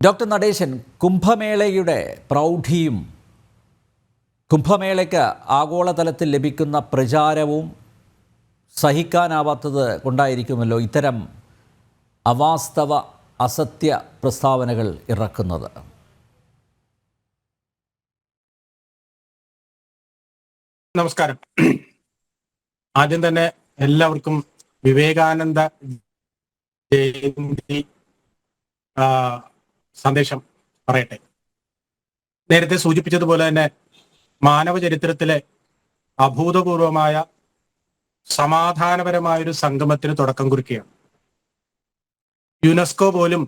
Doctor Natesan, കുംഭമേളയുടെ പ്രൗഢിയും കുംഭമേളയ്ക്ക് ആഗോളതലത്തിൽ ലഭിക്കുന്ന പ്രചാരവും സഹിക്കാനാവാത്തത് കൊണ്ടായിരിക്കുമല്ലോ ഇത്തരം അവാസ്തവ അസത്യ പ്രസ്താവനകൾ ഇറക്കുന്നത്. നമസ്കാരം. ആദ്യം തന്നെ എല്ലാവർക്കും വിവേകാനന്ദ ജയന്തി സന്ദേശം പറയട്ടെ. നേരത്തെ സൂചിപ്പിച്ചതുപോലെ തന്നെ മാനവ ചരിത്രത്തിലെ അഭൂതപൂർവമായ സമാധാനപരമായൊരു സംഗമത്തിന് തുടക്കം കുറിക്കുകയാണ്. യുനെസ്കോ പോലും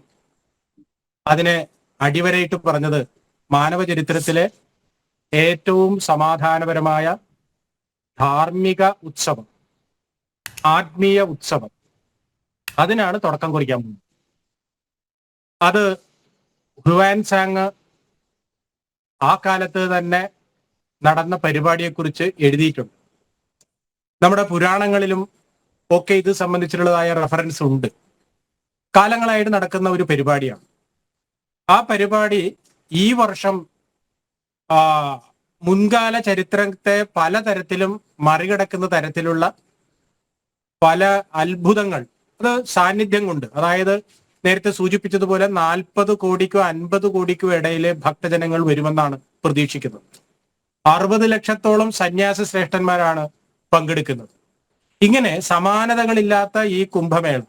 അതിനെ അടിവരയിട്ട് പറഞ്ഞത് മാനവ ചരിത്രത്തിലെ ഏറ്റവും സമാധാനപരമായ ധാർമ്മിക ഉത്സവം, ആത്മീയ ഉത്സവം, അതിനാണ് തുടക്കം കുറിക്കാൻ പോകുന്നത്. അത് ഹുവാൻസാങ് ആ കാലത്ത് തന്നെ നടന്ന പരിപാടിയെക്കുറിച്ച് എഴുതിയിട്ടുണ്ട്. നമ്മുടെ പുരാണങ്ങളിലും ഒക്കെ ഇത് സംബന്ധിച്ചിട്ടുള്ളതായ റെഫറൻസ് ഉണ്ട്. കാലങ്ങളായിട്ട് നടക്കുന്ന ഒരു പരിപാടിയാണ്. ആ പരിപാടി ഈ വർഷം മുൻകാല ചരിത്രത്തെ പലതരത്തിലും മറികടക്കുന്ന തരത്തിലുള്ള പല അത്ഭുതങ്ങൾ അത് സാന്നിധ്യം കൊണ്ട്, അതായത് നേരത്തെ സൂചിപ്പിച്ചതുപോലെ 40 കോടിക്കോ 50 കോടിക്കോ ഇടയിലെ ഭക്തജനങ്ങൾ വരുമെന്നാണ് പ്രതീക്ഷിക്കുന്നത്. 60 ലക്ഷത്തോളം സന്യാസി ശ്രേഷ്ഠന്മാരാണ് പങ്കെടുക്കുന്നത്. ഇങ്ങനെ സമാനതകളില്ലാത്ത ഈ കുംഭമേള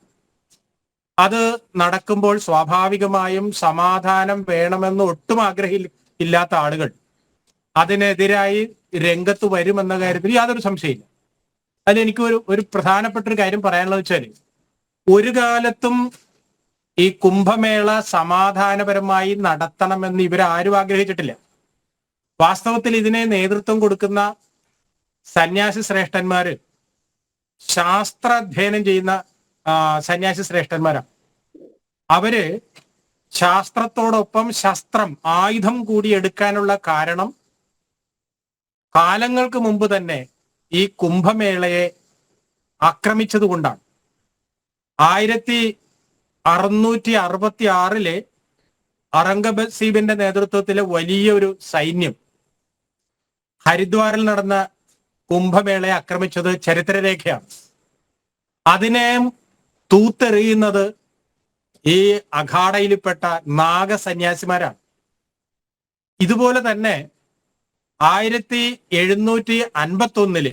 അത് നടക്കുമ്പോൾ സ്വാഭാവികമായും സമാധാനം വേണമെന്ന് ഒട്ടും ആഗ്രഹമില്ലാത്ത ആളുകൾ അതിനെതിരായി രംഗത്ത് വരുമെന്ന കാര്യത്തിൽ യാതൊരു സംശയമില്ല. അതിലെനിക്ക് ഒരു പ്രധാനപ്പെട്ട ഒരു കാര്യം പറയാനുള്ളത് വെച്ചാൽ, ഒരു കാലത്തും ഈ കുംഭമേള സമാധാനപരമായി നടത്തണമെന്ന് ഇവരാരും ആഗ്രഹിച്ചിട്ടില്ല. വാസ്തവത്തിൽ ഇതിനെ നേതൃത്വം കൊടുക്കുന്ന സന്യാസി ശ്രേഷ്ഠന്മാര് ശാസ്ത്രാധ്യയനം ചെയ്യുന്ന സന്യാസി ശ്രേഷ്ഠന്മാരാണ്. അവര് ശാസ്ത്രത്തോടൊപ്പം ശസ്ത്രം, ആയുധം കൂടി എടുക്കാനുള്ള കാരണം കാലങ്ങൾക്ക് മുമ്പ് തന്നെ ഈ കുംഭമേളയെ ആക്രമിച്ചത് കൊണ്ടാണ്. 1666 ഔറംഗസീബിന്റെ നേതൃത്വത്തിലെ വലിയൊരു സൈന്യം ഹരിദ്വാറിൽ നടന്ന കുംഭമേളയെ ആക്രമിച്ചത് ചരിത്രരേഖയാണ്. അതിനെ തൂത്തെറിയുന്നത് ഈ അഖാഡയിൽപ്പെട്ട നാഗസന്യാസിമാരാണ്. ഇതുപോലെ തന്നെ 1751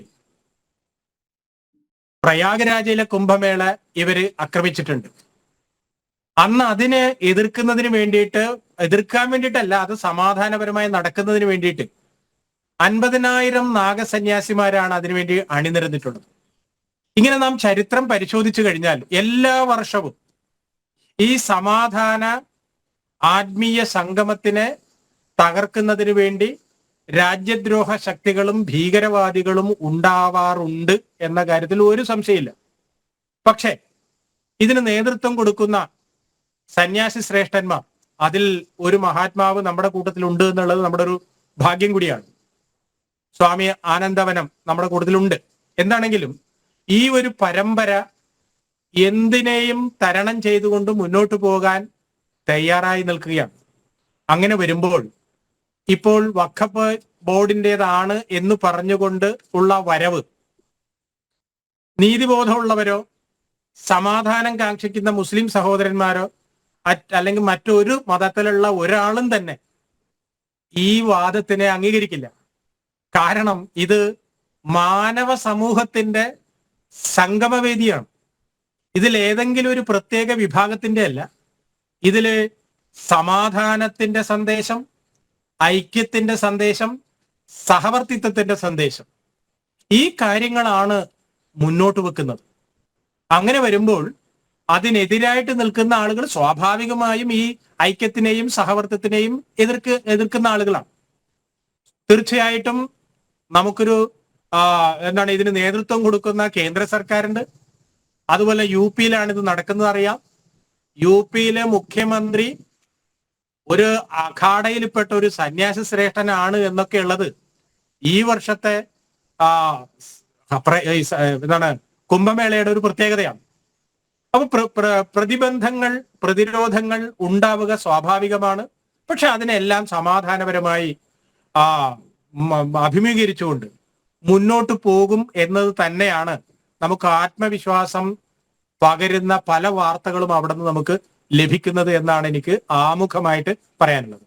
പ്രയാഗരാജയിലെ കുംഭമേള ഇവര് ആക്രമിച്ചിട്ടുണ്ട്. അന്ന് അതിനെ എതിർക്കാൻ വേണ്ടിയിട്ടല്ല, അത് സമാധാനപരമായി നടക്കുന്നതിന് വേണ്ടിയിട്ട് 50,000 നാഗസന്യാസിമാരാണ് അതിനുവേണ്ടി അണിനിരന്നിട്ടുള്ളത്. ഇങ്ങനെ നാം ചരിത്രം പരിശോധിച്ചു കഴിഞ്ഞാൽ എല്ലാ വർഷവും ഈ സമാധാന ആത്മീയ സംഗമത്തിനെ തകർക്കുന്നതിന് വേണ്ടി രാജ്യദ്രോഹ ശക്തികളും ഭീകരവാദികളും ഉണ്ടാവാറുണ്ട് എന്ന കാര്യത്തിൽ ഒരു സംശയമില്ല. പക്ഷേ ഇതിന് നേതൃത്വം കൊടുക്കുന്ന സന്യാസി ശ്രേഷ്ഠന്മാർ, അതിൽ ഒരു മഹാത്മാവ് നമ്മുടെ കൂട്ടത്തിലുണ്ട് എന്നുള്ളത് നമ്മുടെ ഒരു ഭാഗ്യം കൂടിയാണ്. സ്വാമി ആനന്ദവനം നമ്മുടെ കൂട്ടത്തിലുണ്ട്. എന്താണെങ്കിലും ഈ ഒരു പരമ്പര എന്തിനേയും തരണം ചെയ്തുകൊണ്ട് മുന്നോട്ട് പോകാൻ തയ്യാറായി നിൽക്കുകയാണ്. അങ്ങനെ വരുമ്പോൾ ഇപ്പോൾ വഖഫ് ബോർഡിൻ്റെതാണ് എന്ന് പറഞ്ഞുകൊണ്ട് ഉള്ള വരവ് നീതിബോധമുള്ളവരോ സമാധാനം കാക്ഷിക്കുന്ന മുസ്ലിം സഹോദരന്മാരോ അല്ലെങ്കിൽ മറ്റൊരു മതത്തിലുള്ള ഒരാളും തന്നെ ഈ വാദത്തിനെ അംഗീകരിക്കില്ല. കാരണം ഇത് മാനവ സമൂഹത്തിന്റെ സംഗമവേദിയാണ്. ഇതിൽ ഏതെങ്കിലും ഒരു പ്രത്യേക വിഭാഗത്തിന്റെ അല്ല. ഇതില് സമാധാനത്തിന്റെ സന്ദേശം, ഐക്യത്തിന്റെ സന്ദേശം, സഹവർത്തിത്വത്തിന്റെ സന്ദേശം, ഈ കാര്യങ്ങളാണ് മുന്നോട്ട് വെക്കുന്നത്. അങ്ങനെ വരുമ്പോൾ അതിനെതിരായിട്ട് നിൽക്കുന്ന ആളുകൾ സ്വാഭാവികമായും ഈ ഐക്യത്തിനെയും സഹവർത്തിത്തിനെയും എതിർക്കുന്ന ആളുകളാണ്. തീർച്ചയായിട്ടും നമുക്കൊരു ഇതിന് നേതൃത്വം കൊടുക്കുന്ന കേന്ദ്ര സർക്കാരുണ്ട്. അതുപോലെ UP-യിലാണ് ഇത് നടക്കുന്നത് അറിയാം. UP-യിലെ മുഖ്യമന്ത്രി ഒരു അഖാഡയിൽപ്പെട്ട ഒരു സന്യാസി ശ്രേഷ്ഠനാണ് എന്നൊക്കെ ഉള്ളത് ഈ വർഷത്തെ കുംഭമേളയുടെ ഒരു പ്രത്യേകതയാണ്. അപ്പൊ പ്രതിബന്ധങ്ങൾ, പ്രതിരോധങ്ങൾ ഉണ്ടാവുക സ്വാഭാവികമാണ്. പക്ഷെ അതിനെല്ലാം സമാധാനപരമായി അഭിമുഖീകരിച്ചുകൊണ്ട് മുന്നോട്ട് പോകും എന്നത് തന്നെയാണ് നമുക്ക് ആത്മവിശ്വാസം പകരുന്ന പല വാർത്തകളും അവിടെ നിന്ന് നമുക്ക് ലഭിക്കുന്നത് എന്നാണ് എനിക്ക് ആമുഖമായിട്ട് പറയാനുള്ളത്.